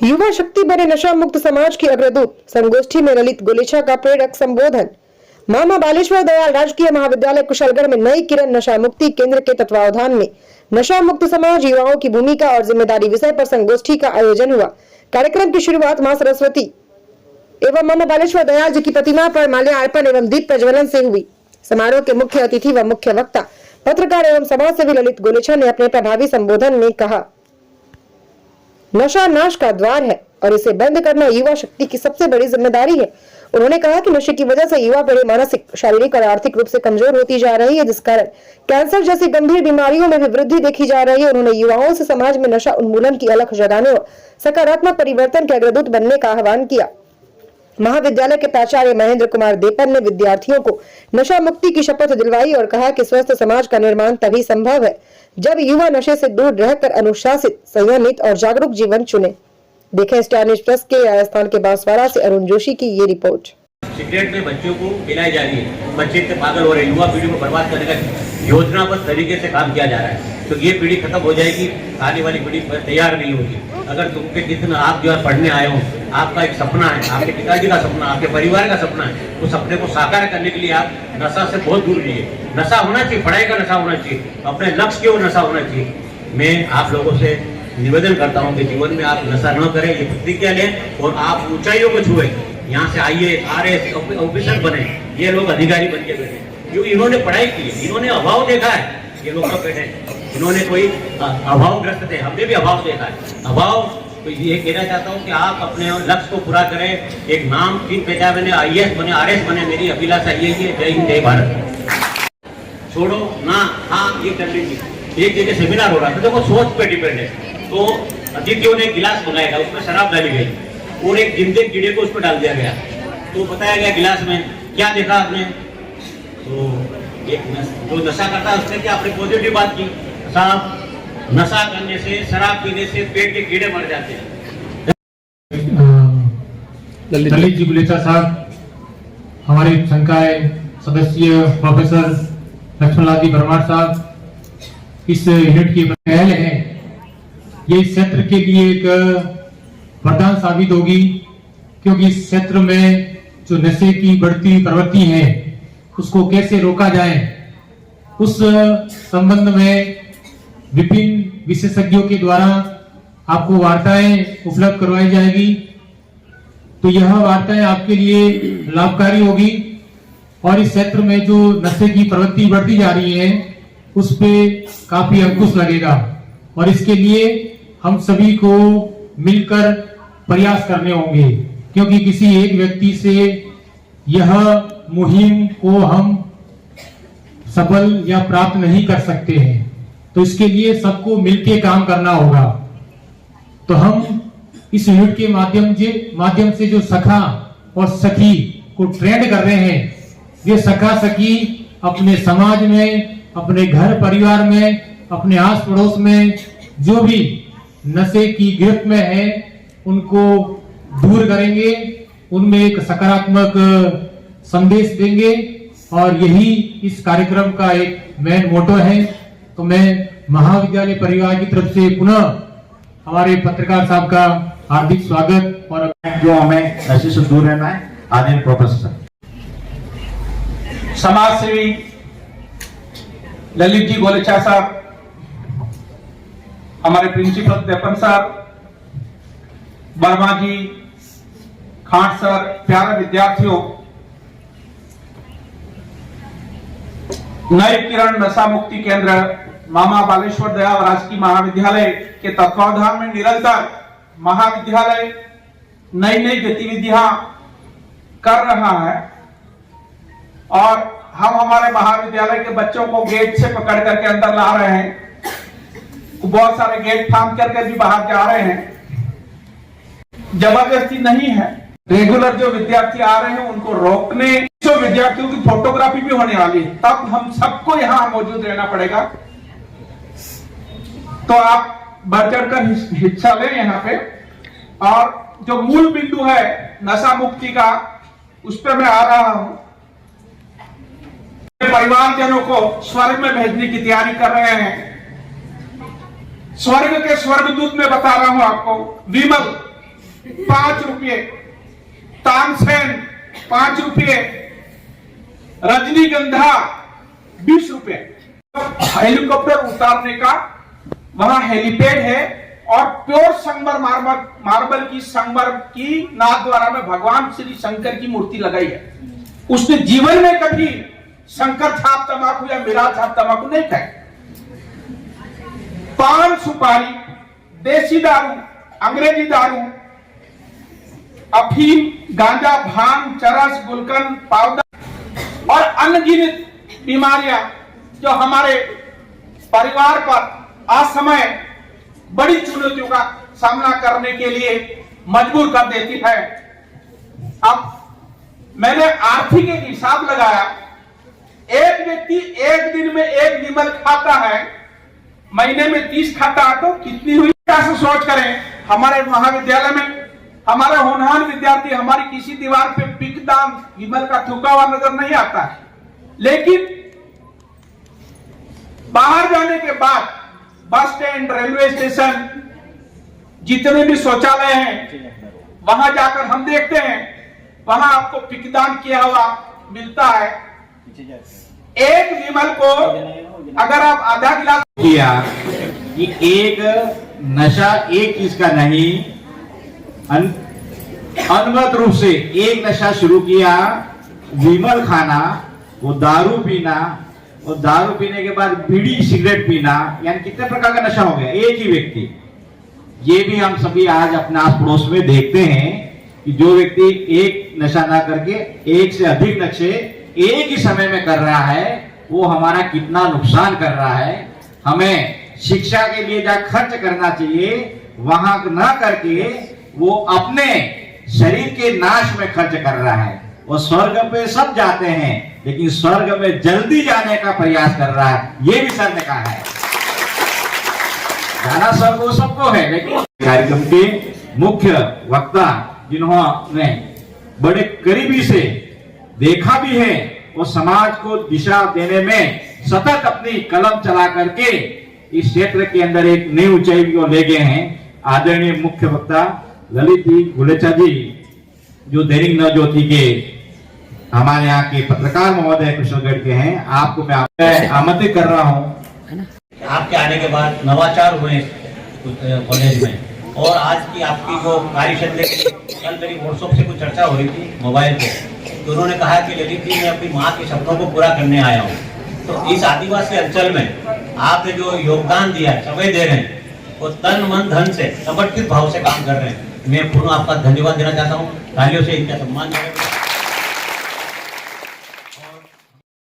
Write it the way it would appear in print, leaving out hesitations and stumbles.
युवा शक्ति बने नशा मुक्त समाज की अग्रदूत। संगोष्ठी में ललित गोलेछा का प्रेरक संबोधन। मामा बालेश्वर दयाल राजकीय महाविद्यालय कुशलगढ़ में नई किरण नशा मुक्ति केंद्र के तत्वावधान में नशा मुक्त समाज युवाओं की भूमिका और जिम्मेदारी विषय पर संगोष्ठी का आयोजन हुआ। कार्यक्रम की शुरुआत मां सरस्वती एवं मामा बालेश्वर दयाल जी की प्रतिमा पर माल्यार्पण एवं दीप प्रज्वलन से हुई। समारोह के मुख्य अतिथि व मुख्य वक्ता पत्रकार एवं समाज सेवी ललित गोलेछा ने अपने प्रभावी संबोधन में कहा, नशा नाश का द्वार है और इसे बंद करना युवा शक्ति की सबसे बड़ी जिम्मेदारी है। उन्होंने कहा कि नशे की वजह से युवा बड़े मानसिक, शारीरिक और आर्थिक रूप से कमजोर होती जा रही है, जिस कारण कैंसर जैसी गंभीर बीमारियों में भी वृद्धि देखी जा रही है। उन्होंने युवाओं से समाज में नशा उन्मूलन की अलख जगाने और सकारात्मक परिवर्तन के अग्रदूत बनने का आह्वान किया। महाविद्यालय के प्राचार्य महेंद्र कुमार देपन ने विद्यार्थियों को नशा मुक्ति की शपथ दिलवाई और कहा कि स्वस्थ समाज का निर्माण तभी संभव है जब युवा नशे से दूर रहकर अनुशासित, संयमित और जागरूक जीवन चुने। देखें स्टार न्यूज़ प्लस के राजस्थान के बांसवाड़ा से अरुण जोशी की ये रिपोर्ट। सिगरेट में बच्चों को पिलाई जा रही है, बच्चे इतने पागल हो रहे हैं, युवा पीढ़ी को बर्बाद करने का योजनाबद्ध तरीके से काम किया जा रहा है। तो ये पीढ़ी खत्म हो जाएगी, आने वाली पीढ़ी तैयार नहीं होगी। अगर तुमके जितना आप जो है पढ़ने आए हो, आपका एक सपना है, आपके पिताजी का सपना, आपके परिवार का सपना है, उस सपने को साकार करने के लिए आप नशा से बहुत दूर रहिए। नशा होना चाहिए, पढ़ाई का नशा होना चाहिए, अपने लक्ष्य के वो नशा होना चाहिए। मैं आप लोगों से निवेदन करता हूँ कि जीवन में आप नशा न करें, ये प्रतिज्ञा लें और आप ऊंचाइयों को छुए। यहाँ से आइए, आरएस ऑफिसर बने, ये लोग अधिकारी बन के बैठे, क्योंकि इन्होंने पढ़ाई की है, इन्होंने अभाव देखा है। ये लोग सब बैठे, इन्होंने कोई अभावग्रस्त थे, हमने भी अभाव देखा है। अभाव तो ये कहना चाहता हूँ कि आप अपने लक्ष्य को पूरा करें, एक नाम की पहचान बने, आईएएस बने, आरएस बने। मेरी अभिलाषा यही है। जय हिंद, जय भारत। छोड़ो ना, हाँ ये कर लीजिए। एक जगह सेमिनार हो रहा था, देखो सोच पे डिपेंड है। तो अतिथियों ने गिलास बनाया था, उसमें शराब डाली गई और एक जिंदे कीड़े को उस पर डाल दिया गया। तो बताया गया गिलास में क्या देखा आपने, तो एक जो नशा करता है उसने क्या, आपने पॉजिटिव बात की, साहब नशा करने से, शराब पीने से पेट के कीड़े मर जाते हैं। ललित जी गोलेछा साहब, हमारे संकाय सदस्य प्रोफेसर लक्ष्मणलाल जी परमार साहब, इस यूनिट की पहल है। ये इस क्षेत्र के लिए एक वरदान साबित होगी, क्योंकि इस क्षेत्र में जो नशे की बढ़ती प्रवृत्ति है उसको कैसे रोका जाए, उस संबंध में विभिन्न विशेषज्ञों के द्वारा आपको वार्ताएं उपलब्ध करवाई जाएगी। तो यह वार्ताएं आपके लिए लाभकारी होगी और इस क्षेत्र में जो नशे की प्रवृत्ति बढ़ती जा रही है उस पे काफी अंकुश लगेगा और इसके लिए हम सभी को मिलकर प्रयास करने होंगे, क्योंकि किसी एक व्यक्ति से यह मुहिम को हम सफल या प्राप्त नहीं कर सकते हैं। तो इसके लिए सबको मिलकर काम करना होगा। तो हम इस यूनिट के माध्यम से जो सखा और सखी को ट्रेंड कर रहे हैं, ये सखा सखी अपने समाज में, अपने घर परिवार में, अपने आस पड़ोस में जो भी नशे की गिरफ्त में है उनको दूर करेंगे, उनमें एक सकारात्मक संदेश देंगे और यही इस कार्यक्रम का एक मेन मोटो है। तो मैं महाविद्यालय परिवार की तरफ से पुनः हमारे पत्रकार साहब का हार्दिक स्वागत और जो हमें नशे से दूर रहना है। आदरणीय प्रोफेसर समाज सेवी ललित जी गोलेछा साहब, हमारे प्रिंसिपल देपन साहब, वर्मा जी, खाट सर, प्यारे विद्यार्थियों, नई किरण नशा मुक्ति केंद्र मामा बालेश्वर दयाल राजकीय महाविद्यालय के तत्वावधान में निरंतर महाविद्यालय नई नई गतिविधियां कर रहा है और हम हमारे महाविद्यालय के बच्चों को गेट से पकड़ करके अंदर ला रहे हैं। बहुत सारे गेट फार्म करके भी बाहर जा रहे हैं। जबरदस्ती नहीं है, रेगुलर जो विद्यार्थी आ रहे हैं उनको रोकने, जो विद्यार्थियों की फोटोग्राफी भी होने वाली है, तब हम सबको यहाँ मौजूद रहना पड़ेगा। तो आप बढ़ चढ़कर हिस्सा लें यहाँ पे। और जो मूल बिंदु है नशा मुक्ति का, उस पर मैं आ रहा हूं। परिवारजनों को स्वर्ग में भेजने की तैयारी कर रहे हैं। स्वर्ग के स्वर्गदूत में बता रहा हूं आपको, विमल 5 रुपये, तानसेन 5 रुपये, रजनीगंधा 20 रुपये। हेलीकॉप्टर उतारने का वहां हेलीपैड है और प्योर संगमर मार्बल की संगमर की नाथ द्वारा में भगवान श्री शंकर की मूर्ति लगाई है। उसने जीवन में कभी शंकर छाप तंबाकू या मिरा छाप तंबाकू नहीं खाई। पान सुपारी, देसी दारू, अंग्रेजी दारू, अफीम, गांजा, भांग, चरस, गुलकंद, पाउडर और अनगिनत बीमारियां जो हमारे परिवार पर असमय बड़ी चुनौतियों का सामना करने के लिए मजबूर कर देती है। अब मैंने आर्थिक एक हिसाब लगाया, एक व्यक्ति एक दिन में 1 विमल खाता है, महीने में 30 खाता है, तो कितनी हुई? कैसे सोच करें। हमारे महाविद्यालय में हमारे होनहार विद्यार्थी हमारी किसी दीवार पे पिकदान विमल का थूका हुआ नजर नहीं आता है, लेकिन बाहर जाने के बाद बस स्टैंड, रेलवे स्टेशन, जितने भी शौचालय हैं, वहां जाकर हम देखते हैं वहां आपको पिकदान किया हुआ मिलता है। एक विमल को अगर आप आधा गिलास किया कि एक नशा एक चीज का नहीं, अनवरत रूप से एक नशा शुरू किया, विमल खाना, वो दारू पीना, और दारू पीने के बाद बीड़ी सिगरेट पीना, यानी कितने प्रकार का नशा हो गया एक ही व्यक्ति। ये भी हम सभी आज अपने आस पड़ोस में देखते हैं कि जो व्यक्ति एक नशा ना करके एक से अधिक नशे एक ही समय में कर रहा है, वो हमारा कितना नुकसान कर रहा है। हमें शिक्षा के लिए जहाँ खर्च करना चाहिए वहां ना करके वो अपने शरीर के नाश में खर्च कर रहा है। वो स्वर्ग पे सब जाते हैं, लेकिन स्वर्ग में जल्दी जाने का प्रयास कर रहा है। ये भी सर ने कहा है, जाना स्वर्ग वो सबको है, लेकिन कार्यक्रम के मुख्य वक्ता जिन्होंने बड़े करीबी से देखा भी है, वो समाज को दिशा देने में सतत अपनी कलम चला करके इस क्षेत्र के अंदर एक नई ऊंचाई को ले गए हैं। आदरणीय मुख्य वक्ता ललित जी गुलेचा जी, जो दैनिक नवज्योति के हमारे यहाँ के पत्रकार महोदय कुशलगढ़ के हैं, आपको मैं आमंत्रित कर रहा हूँ। आपके आने के बाद नवाचार हुए कॉलेज में, और आज की आपकी जो कार्यक्षेत्र की कल मेरी व्हाट्सएप से कुछ चर्चा हो रही थी मोबाइल पे, तो उन्होंने कहा कि ललित जी मैं अपनी माँ के सपनों को पूरा करने आया हूँ। तो इस आदिवासी अंचल में आपने जो योगदान दिया है, समय दे रहे हैं, वो तन मन धन से समर्पित भाव से काम कर रहे हैं। मैं पूर्ण आपका धन्यवाद देना चाहता हूँ। तालियों से इनका सम्मान करें।